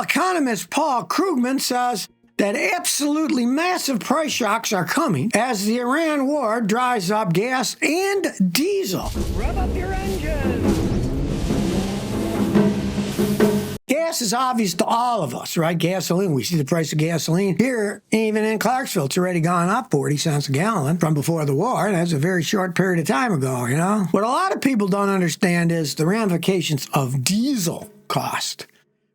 economist Paul Krugman says that absolutely massive price shocks are coming as the Iran war dries up gas and diesel. Rev up your engine. Gas is obvious to all of us, right? Gasoline, we see the price of gasoline here, even in Clarksville. It's already gone up 40 cents a gallon from before the war, and that's a very short period of time ago, you know? What a lot of people don't understand is the ramifications of diesel cost.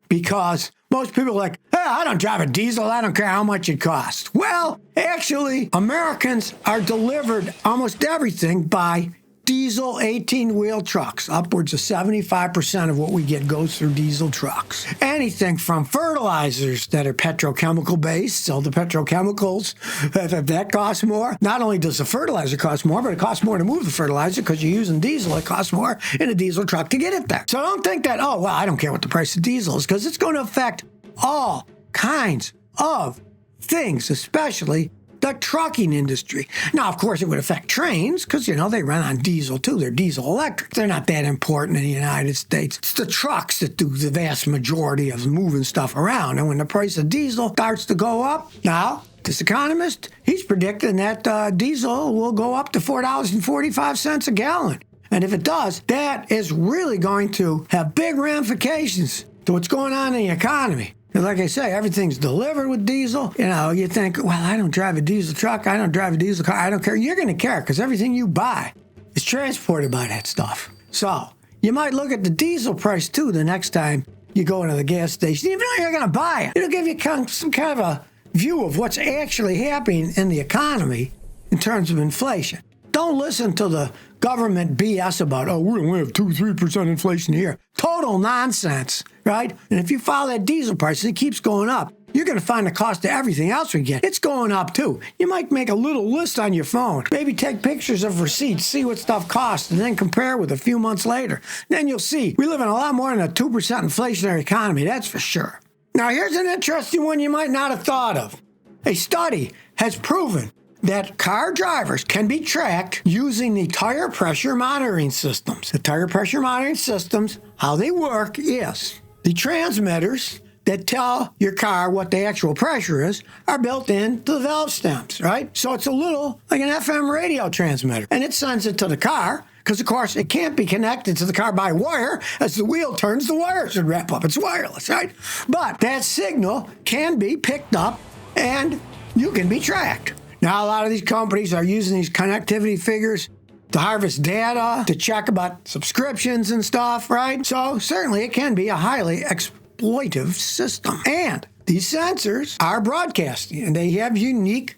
Because most people are like, hey, I don't drive a diesel, I don't care how much it costs. Well, actually, Americans are delivered almost everything by diesel 18-wheel trucks. Upwards of 75% of what we get goes through diesel trucks. Anything from fertilizers that are petrochemical based, so the petrochemicals, that costs more. Not only does the fertilizer cost more, but it costs more to move the fertilizer because you're using diesel. It costs more in a diesel truck to get it there. So don't think that, oh, well, I don't care what the price of diesel is, because it's going to affect all kinds of things, especially the trucking industry. Now, of course, it would affect trains because, you know, they run on diesel too. They're diesel electric. They're not that important in the United States. It's the trucks that do the vast majority of moving stuff around. And when the price of diesel starts to go up, now, this economist, he's predicting that diesel will go up to $4.45 a gallon. And if it does, that is really going to have big ramifications to what's going on in the economy. And like I say, everything's delivered with diesel. You know, you think, well, I don't drive a diesel truck. I don't drive a diesel car. I don't care. You're going to care because everything you buy is transported by that stuff. So you might look at the diesel price, too, the next time you go into the gas station. Even though you're going to buy it, it'll give you some kind of a view of what's actually happening in the economy in terms of inflation. Don't listen to the government BS about, oh, we only have 2-3% inflation here. Total nonsense, right? And if you follow that diesel price and it keeps going up, you're going to find the cost of everything else we get. It's going up, too. You might make a little list on your phone. Maybe take pictures of receipts, see what stuff costs, and then compare with a few months later. Then you'll see we live in a lot more than a 2% inflationary economy, that's for sure. Now, here's an interesting one you might not have thought of. A study has proven that car drivers can be tracked using the tire pressure monitoring systems. The tire pressure monitoring systems, how they work is the transmitters that tell your car what the actual pressure is are built into the valve stems, right? So it's a little like an FM radio transmitter, and it sends it to the car because, of course, it can't be connected to the car by wire. As the wheel turns, the wire should wrap up. It's wireless, right? But that signal can be picked up, and you can be tracked. Now, a lot of these companies are using these connectivity figures to harvest data, to check about subscriptions and stuff, right? So certainly it can be a highly exploitive system. And these sensors are broadcasting, and they have unique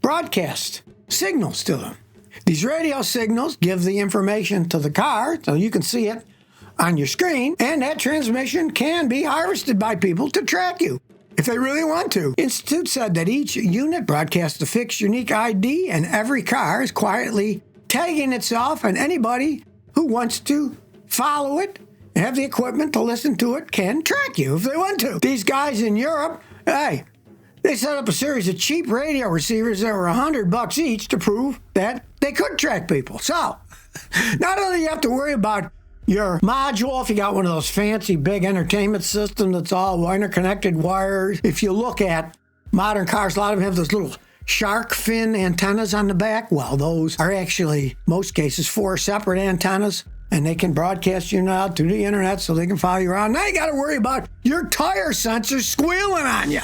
broadcast signals to them. These radio signals give the information to the car, so you can see it on your screen, and that transmission can be harvested by people to track you if they really want to. The Institute said that each unit broadcasts a fixed unique ID, and every car is quietly tagging itself, and anybody who wants to follow it and have the equipment to listen to it can track you if they want to. These guys in Europe, hey, they set up a series of cheap radio receivers that were $100 each to prove that they could track people. So, not only do you have to worry about your module, if you got one of those fancy big entertainment systems that's all interconnected wires. If you look at modern cars, a lot of them have those little shark fin antennas on the back. Well, those are actually, most cases, 4 separate antennas, and they can broadcast you out to the internet so they can follow you around. Now you got to worry about your tire sensors squealing on you.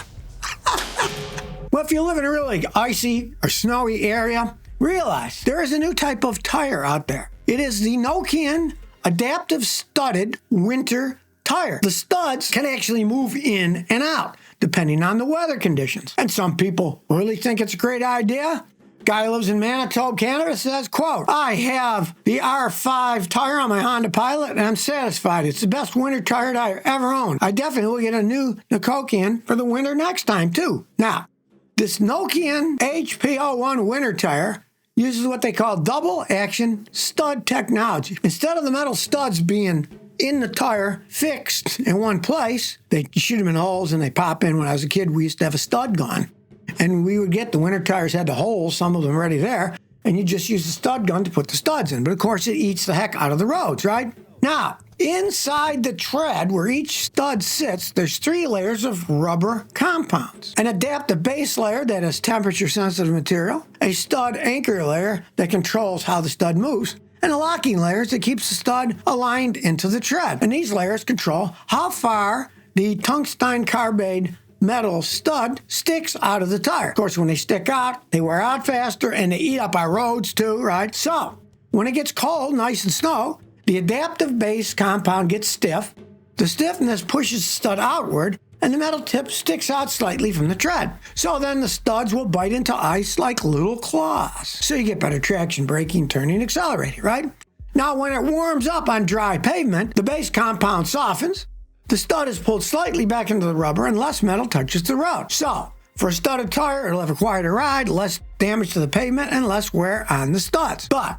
Well, if you live in a really icy or snowy area, realize there is a new type of tire out there. It is the Nokian adaptive studded winter tire. The studs can actually move in and out depending on the weather conditions. And some people really think it's a great idea. Guy who lives in Manitoba, Canada says, quote, I have the R5 tire on my Honda Pilot and I'm satisfied. It's the best winter tire I ever owned. I definitely will get a new Nokian for the winter next time too. Now, this Nokian HP01 winter tire uses what they call double action stud technology. Instead of the metal studs being in the tire fixed in one place, they shoot them in holes and they pop in. When I was a kid, we used to have a stud gun. And we would get the winter tires had the holes, some of them already there, and you just use the stud gun to put the studs in. But of course, it eats the heck out of the roads, right? Now, Inside the tread where each stud sits, there's 3 layers of rubber compounds. An adaptive base layer that is temperature-sensitive material, a stud anchor layer that controls how the stud moves, and a locking layer that keeps the stud aligned into the tread. And these layers control how far the tungsten carbide metal stud sticks out of the tire. Of course, when they stick out, they wear out faster and they eat up our roads too, right? So, when it gets cold, nice and snow, the adaptive base compound gets stiff, the stiffness pushes the stud outward, and the metal tip sticks out slightly from the tread. So then the studs will bite into ice like little claws. So you get better traction, braking, turning, accelerating, right? Now, when it warms up on dry pavement, the base compound softens, the stud is pulled slightly back into the rubber, and less metal touches the road. So, for a studded tire, it'll have a quieter ride, less damage to the pavement, and less wear on the studs. But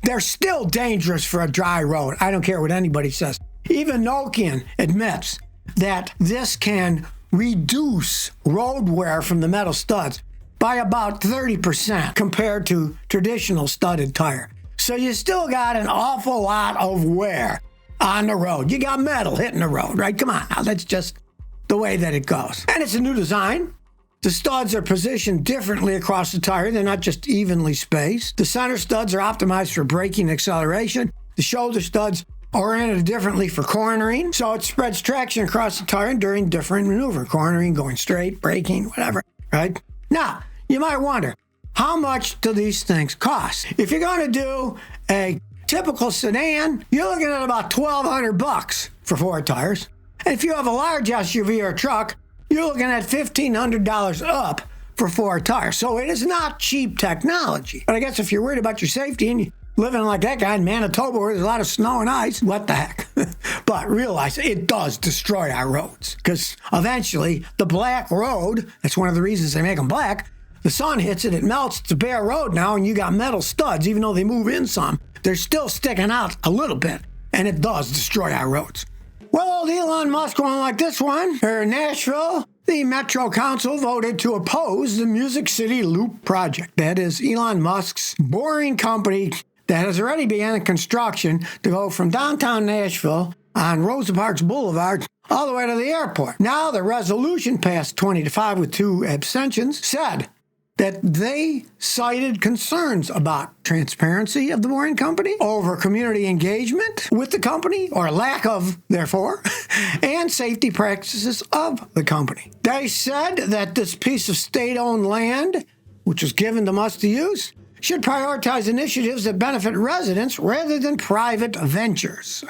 they're still dangerous for a dry road. I don't care what anybody says. Even Nokian admits that this can reduce road wear from the metal studs by about 30% compared to traditional studded tire. So you still got an awful lot of wear on the road. You got metal hitting the road, right? Come on now, that's just the way that it goes. And it's a new design. The studs are positioned differently across the tire. They're not just evenly spaced. The center studs are optimized for braking and acceleration. The shoulder studs are oriented differently for cornering, so it spreads traction across the tire during different maneuver. Cornering, going straight, braking, whatever, right? Now, you might wonder, how much do these things cost? If you're going to do a typical sedan, you're looking at about $1,200 for 4 tires. And if you have a large SUV or truck, you're looking at $1,500 up for 4 tires. So it is not cheap technology. But I guess if you're worried about your safety and you're living like that guy in Manitoba where there's a lot of snow and ice, what the heck? But realize it does destroy our roads. Because eventually, the black road, that's one of the reasons they make them black, the sun hits it, it melts, it's a bare road now, and you got metal studs, even though they move in some, they're still sticking out a little bit. And it does destroy our roads. Well, old Elon Musk won't like this one. Here in Nashville, the Metro Council voted to oppose the Music City Loop project. That is Elon Musk's Boring Company that has already begun construction to go from downtown Nashville on Rosa Parks Boulevard all the way to the airport. Now, the resolution passed 20-5 with 2 abstentions, said that they cited concerns about transparency of the Boring Company, over community engagement with the company, or lack of, therefore, and safety practices of the company. They said that this piece of state-owned land, which was given to Musk to use, should prioritize initiatives that benefit residents rather than private ventures.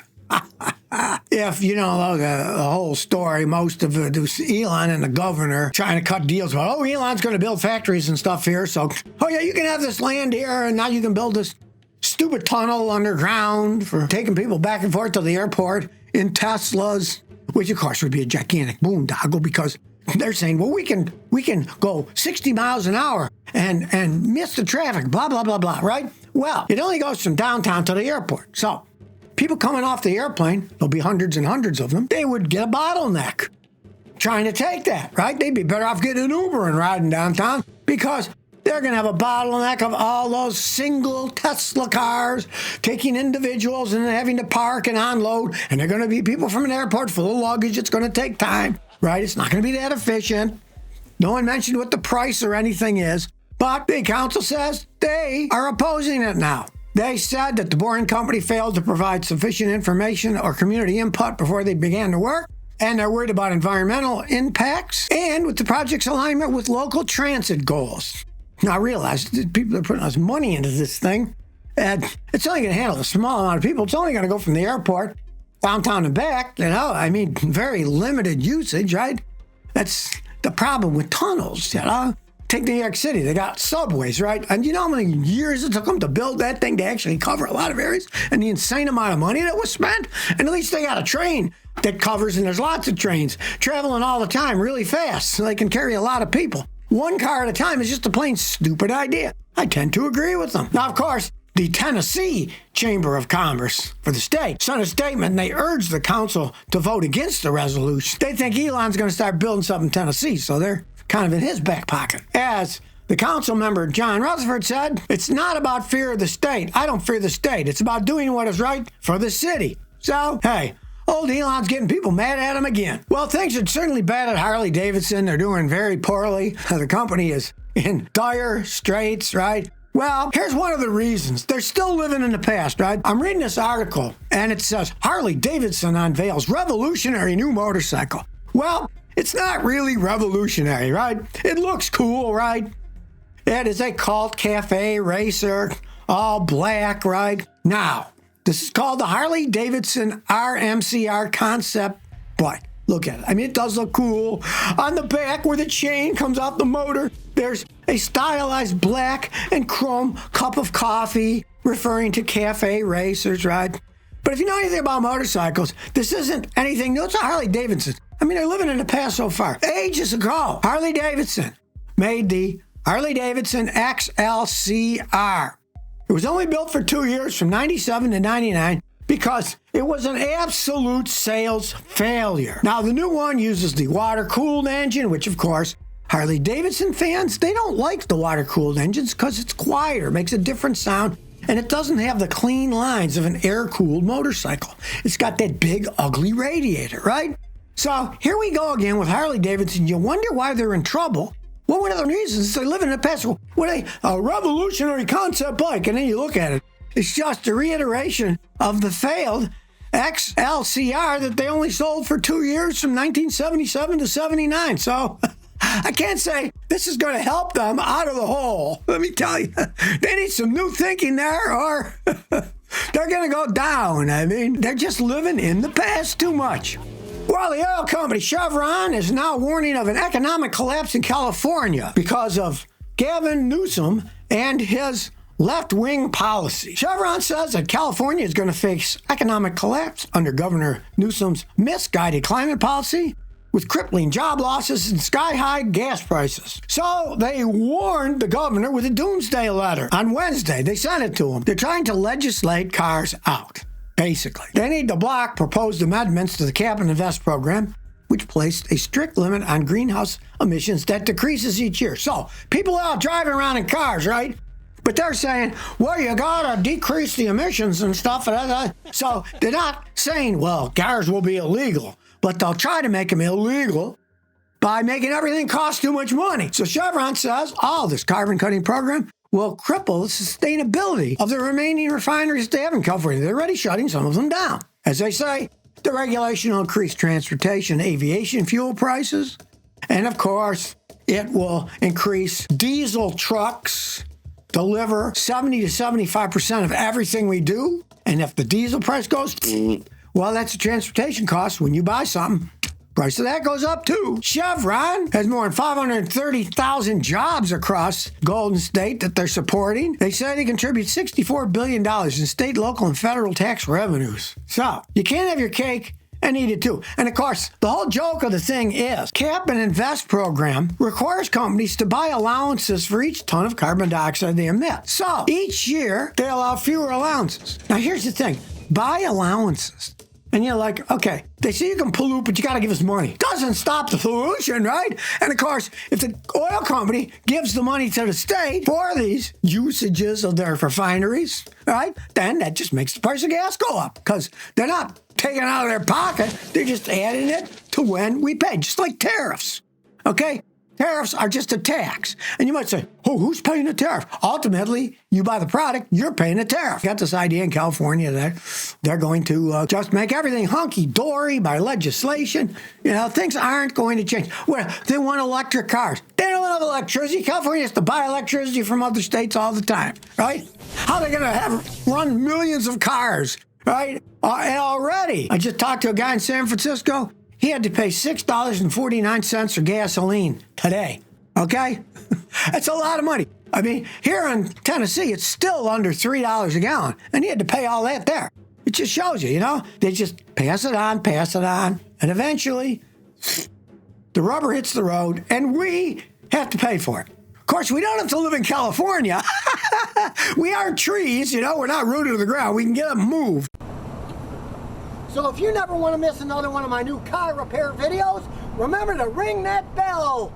If you don't know the whole story, most of it was Elon and the governor trying to cut deals about, Elon's going to build factories and stuff here, so, you can have this land here, and now you can build this stupid tunnel underground for taking people back and forth to the airport in Teslas, which, of course, would be a gigantic boondoggle because they're saying, we can go 60 miles an hour and miss the traffic, blah, blah, blah, blah, right? Well, it only goes from downtown to the airport, so people coming off the airplane, there'll be hundreds and hundreds of them, they would get a bottleneck trying to take that, right? They'd be better off getting an Uber and riding downtown because they're going to have a bottleneck of all those single Tesla cars taking individuals and having to park and unload, and they're going to be people from an airport full of luggage. It's going to take time, right? It's not going to be that efficient. No one mentioned what the price or anything is, but the council says they are opposing it now. They said that the Boring Company failed to provide sufficient information or community input before they began to work, and they're worried about environmental impacts and with the project's alignment with local transit goals. Now, I realize that people are putting us money into this thing, and it's only going to handle a small amount of people. It's only going to go from the airport downtown and back, very limited usage, right? That's the problem with tunnels, Take New York City, they got subways, right? And you know how many years it took them to build that thing to actually cover a lot of areas and the insane amount of money that was spent? And at least they got a train that covers, and there's lots of trains traveling all the time really fast so they can carry a lot of people. One car at a time is just a plain stupid idea. I tend to agree with them. Now, of course, the Tennessee Chamber of Commerce for the state sent a statement, and they urged the council to vote against the resolution. They think Elon's going to start building something in Tennessee, so they're kind of in his back pocket. As the council member John Rutherford said, it's not about fear of the state. I don't fear the state. It's about doing what is right for the city. So, hey, old Elon's getting people mad at him again. Well, things are certainly bad at Harley-Davidson. They're doing very poorly. The company is in dire straits, right? Well, here's one of the reasons. They're still living in the past, right? I'm reading this article, and it says, Harley-Davidson unveils revolutionary new motorcycle. Well, it's not really revolutionary, right? It looks cool, right? It is a cult cafe racer, all black, right? Now, this is called the Harley-Davidson RMCR concept bike. Look at it. I mean, it does look cool. On the back where the chain comes out the motor, there's a stylized black and chrome cup of coffee referring to cafe racers, right? But if you know anything about motorcycles, this isn't anything new. It's a Harley-Davidson. I mean, they're living in the past so far. Ages ago, Harley-Davidson made the Harley-Davidson XLCR. It was only built for 2 years, from 97 to 99, because it was an absolute sales failure. Now, the new one uses the water-cooled engine, which, of course, Harley-Davidson fans, they don't like the water-cooled engines because it's quieter, makes a different sound, and it doesn't have the clean lines of an air-cooled motorcycle. It's got that big, ugly radiator, right? So here we go again with Harley-Davidson. You wonder why they're in trouble. Well, one of the reasons is they live in the past. What a revolutionary concept bike, and then you look at it. It's just a reiteration of the failed XLCR that they only sold for 2 years, from 1977 to 79. So I can't say this is going to help them out of the hole. Let me tell you, they need some new thinking there, or they're going to go down. I mean, they're just living in the past too much. Well, the oil company Chevron is now warning of an economic collapse in California because of Gavin Newsom and his left-wing policy. Chevron says that California is going to face economic collapse under Governor Newsom's misguided climate policy, with crippling job losses and sky-high gas prices. So they warned the governor with a doomsday letter. On Wednesday, they sent it to him. They're trying to legislate cars out, basically. They need to block proposed amendments to the Cap and Invest program, which placed a strict limit on greenhouse emissions that decreases each year. So people are out driving around in cars, right? But they're saying, well, you gotta decrease the emissions and stuff. So they're not saying, well, cars will be illegal, but they'll try to make them illegal by making everything cost too much money. So Chevron says, this carbon cutting program will cripple the sustainability of the remaining refineries they have in California. They're already shutting some of them down. As they say, the regulation will increase transportation and aviation fuel prices. And of course, it will increase diesel trucks deliver 70 to 75% of everything we do. And if the diesel price goes, well, that's the transportation cost. When you buy something, price of that goes up too. Chevron has more than 530,000 jobs across Golden State that they're supporting. They say they contribute $64 billion in state, local, and federal tax revenues. So you can't have your cake and eat it too. And of course, the whole joke of the thing is, Cap and Invest program requires companies to buy allowances for each ton of carbon dioxide they emit. So each year, they allow fewer allowances. Now here's the thing, buy allowances. And you're like, okay, they say you can pollute, but you got to give us money. Doesn't stop the pollution, right? And of course, if the oil company gives the money to the state for these usages of their refineries, right, then that just makes the price of gas go up, because they're not taking it out of their pocket. They're just adding it to when we pay, just like tariffs, okay? Tariffs are just a tax. And you might say, who's paying the tariff? Ultimately, you buy the product, you're paying the tariff. Got this idea in California that they're going to just make everything hunky-dory by legislation. You know, things aren't going to change. Well, they want electric cars. They don't have electricity. California has to buy electricity from other states all the time, right? How are they going to run millions of cars, right? And already, I just talked to a guy in San Francisco. He had to pay $6.49 for gasoline today, okay? That's a lot of money. I mean, here in Tennessee, it's still under $3 a gallon, and he had to pay all that there. It just shows you, you know? They just pass it on, and eventually the rubber hits the road, and we have to pay for it. Of course, we don't have to live in California. We aren't trees, you know? We're not rooted to the ground. We can get up and move. So if you never want to miss another one of my new car repair videos, remember to ring that bell.